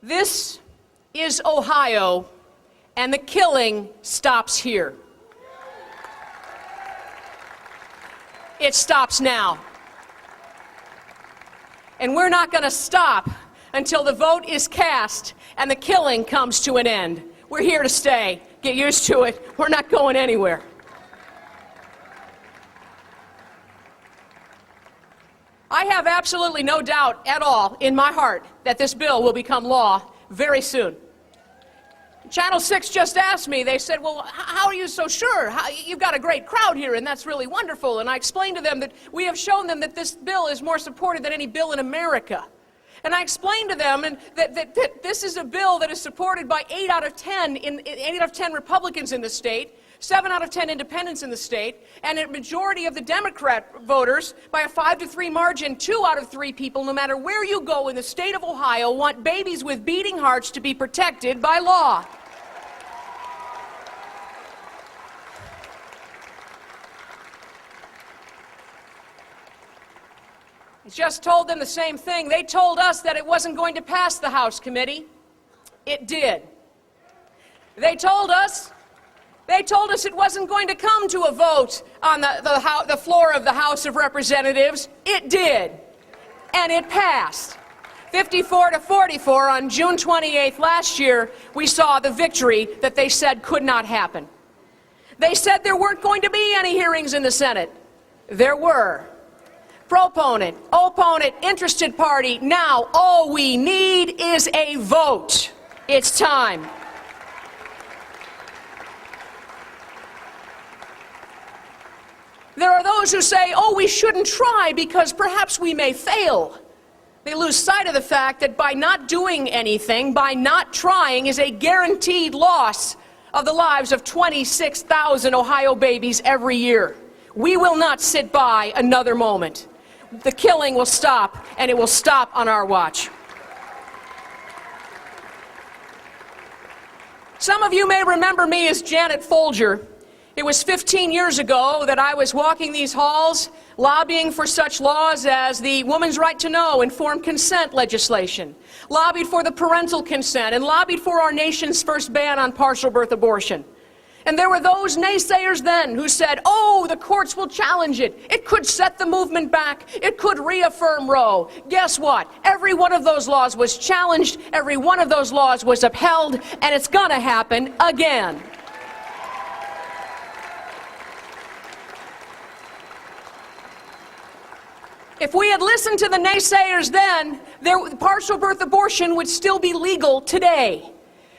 This is Ohio, and the killing stops here. It stops now. And we're not going to stop until the vote is cast and the killing comes to an end. We're here to stay. Get used to it. We're not going anywhere. I have absolutely no doubt at all in my heart that this bill will become law very soon. Channel 6 just asked me, they said, well, how are you so sure? You've got a great crowd here, and that's really wonderful. And I explained to them that we have shown them that this bill is more supported than any bill in America. And I explained to them that this is a bill that is supported by 8 out of 10 Republicans in the state, 7 out of 10 independents in the state, and a majority of the Democrat voters by a 5-3 margin. 2 out of 3 people, no matter where you go in the state of Ohio, want babies with beating hearts to be protected by law. I just told them the same thing. They told us that it wasn't going to pass the House committee. It did. They told us it wasn't going to come to a vote on the floor of the House of Representatives. It did. And it passed. 54-44 on June 28th last year, we saw the victory that they said could not happen. They said there weren't going to be any hearings in the Senate. There were. Proponent, opponent, interested party. Now all we need is a vote. It's time. There are those who say, oh, we shouldn't try because perhaps we may fail. They lose sight of the fact that by not doing anything, by not trying, is a guaranteed loss of the lives of 26,000 Ohio babies every year. We will not sit by another moment. The killing will stop, and it will stop on our watch. Some of you may remember me as Janet Folger. It was 15 years ago that I was walking these halls lobbying for such laws as the Woman's Right to Know Informed Consent legislation, lobbied for the parental consent, and lobbied for our nation's first ban on partial birth abortion. And there were those naysayers then who said, oh, the courts will challenge it. It could set the movement back. It could reaffirm Roe. Guess what? Every one of those laws was challenged. Every one of those laws was upheld. And it's going to happen again. If we had listened to the naysayers then, partial birth abortion would still be legal today.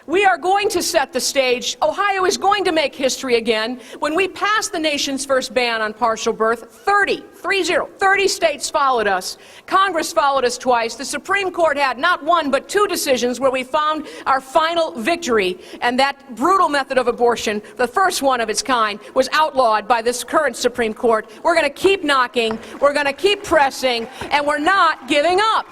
We are going to set the stage. Ohio is going to make history again. When we passed the nation's first ban on partial birth, 30 states followed us. Congress followed us twice. The Supreme Court had not one but 2 decisions where we found our final victory. And that brutal method of abortion, the first one of its kind, was outlawed by this current Supreme Court. We're going to keep knocking, we're going to keep pressing, and we're not giving up.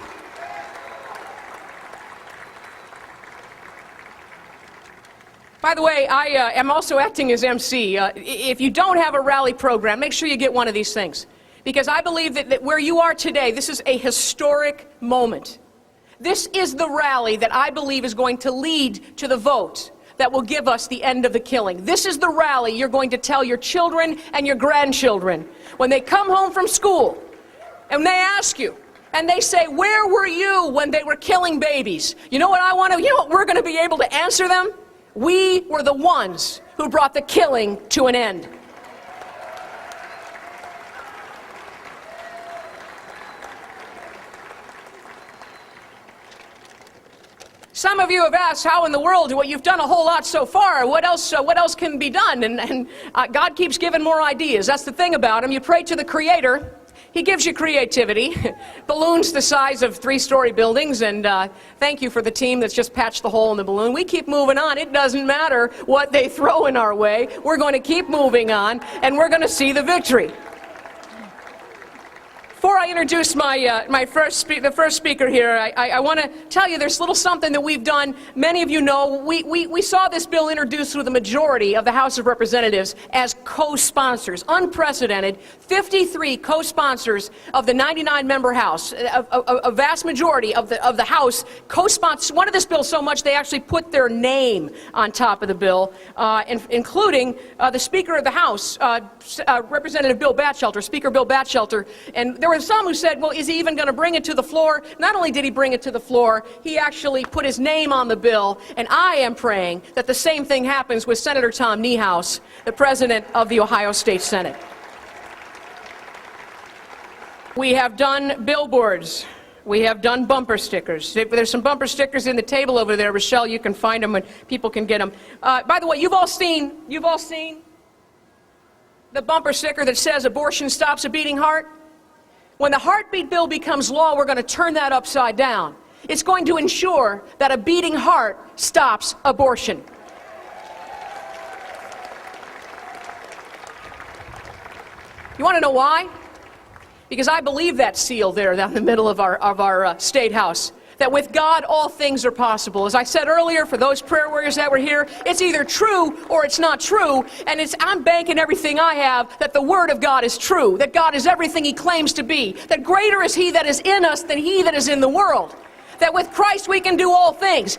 By the way, I am also acting as MC. If you don't have a rally program, make sure you get one of these things. Because I believe that where you are today, this is a historic moment. This is the rally that I believe is going to lead to the vote that will give us the end of the killing. This is the rally you're going to tell your children and your grandchildren when they come home from school and they ask you, and they say, where were you when they were killing babies? You know what we're going to be able to answer them? We were the ones who brought the killing to an end. Some of you have asked, how in the world, well, you've done a whole lot so far, what else can be done? And God keeps giving more ideas. That's the thing about him. You pray to the Creator. He gives you creativity, balloons the size of 3-story buildings, and thank you for the team that's just patched the hole in the balloon. We keep moving on. It doesn't matter what they throw in our way. We're going to keep moving on, and we're going to see the victory. Before I introduce the first speaker here, I want to tell you there's a little something that we've done. Many of you know we saw this bill introduced with a majority of the House of Representatives as co-sponsors. Unprecedented. 53 co-sponsors of the 99-member House. A vast majority of the House co-sponsors wanted this bill so much they actually put their name on top of the bill, including the Speaker of the House, Representative Bill Batchelder, Speaker Bill Batchelder. And there were some who said, well, is he even going to bring it to the floor? Not only did he bring it to the floor, he actually put his name on the bill. And I am praying that the same thing happens with Senator Tom Niehaus, the president of the Ohio State Senate. We have done billboards. We have done bumper stickers. There's some bumper stickers in the table over there. Rochelle, you can find them and people can get them. By the way, you've all seen the bumper sticker that says abortion stops a beating heart? When the heartbeat bill becomes law, we're going to turn that upside down. It's going to ensure that a beating heart stops abortion. You want to know why? Because I believe that seal there down the middle of our State House. That with God, all things are possible. As I said earlier, for those prayer warriors that were here, it's either true or it's not true. And I'm banking everything I have that the Word of God is true. That God is everything He claims to be. That greater is He that is in us than he that is in the world. That with Christ we can do all things.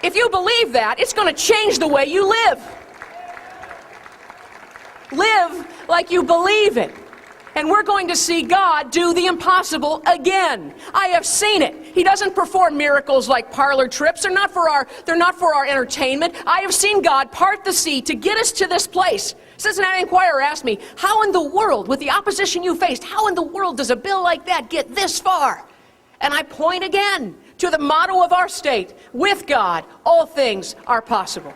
If you believe that, it's going to change the way you live. Live like you believe it. And we're going to see God do the impossible again. I have seen it. He doesn't perform miracles like parlor trips. They're not for our entertainment. I have seen God part the sea to get us to this place. Cincinnati Enquirer asked me, how in the world, with the opposition you faced, how in the world does a bill like that get this far? And I point again to the motto of our state, with God, all things are possible.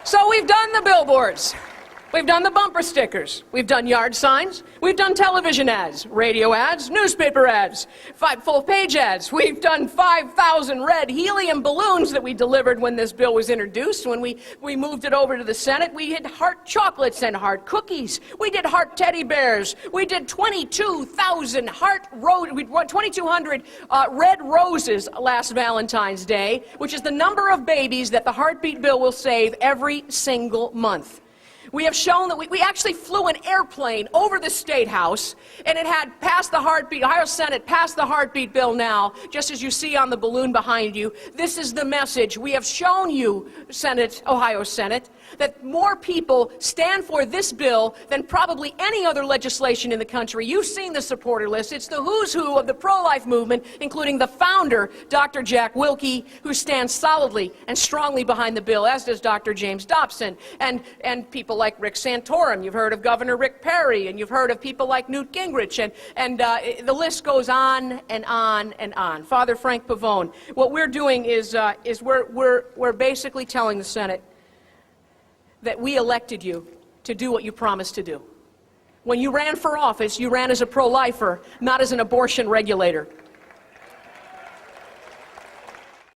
So we've done the billboards, we've done the bumper stickers, we've done yard signs, we've done television ads, radio ads, newspaper ads, 5 full-page ads. We've done 5,000 red helium balloons that we delivered when this bill was introduced. When we moved it over to the Senate, we did heart chocolates and heart cookies. We did heart teddy bears. We did 22,000 2,200 red roses last Valentine's Day, which is the number of babies that the heartbeat bill will save every single month. We have shown that we actually flew an airplane over the State House, and it had passed the heartbeat. Ohio Senate passed the heartbeat bill now, just as you see on the balloon behind you. This is the message. We have shown you, Ohio Senate, that more people stand for this bill than probably any other legislation in the country. You've seen the supporter list. It's the who's who of the pro-life movement, including the founder, Dr. Jack Wilkie, who stands solidly and strongly behind the bill, as does Dr. James Dobson, and people like Rick Santorum. You've heard of Governor Rick Perry, and you've heard of people like Newt Gingrich, and the list goes on and on and on. Father Frank Pavone. What we're doing is we're basically telling the Senate that we elected you to do what you promised to do. When you ran for office, you ran as a pro-lifer, not as an abortion regulator.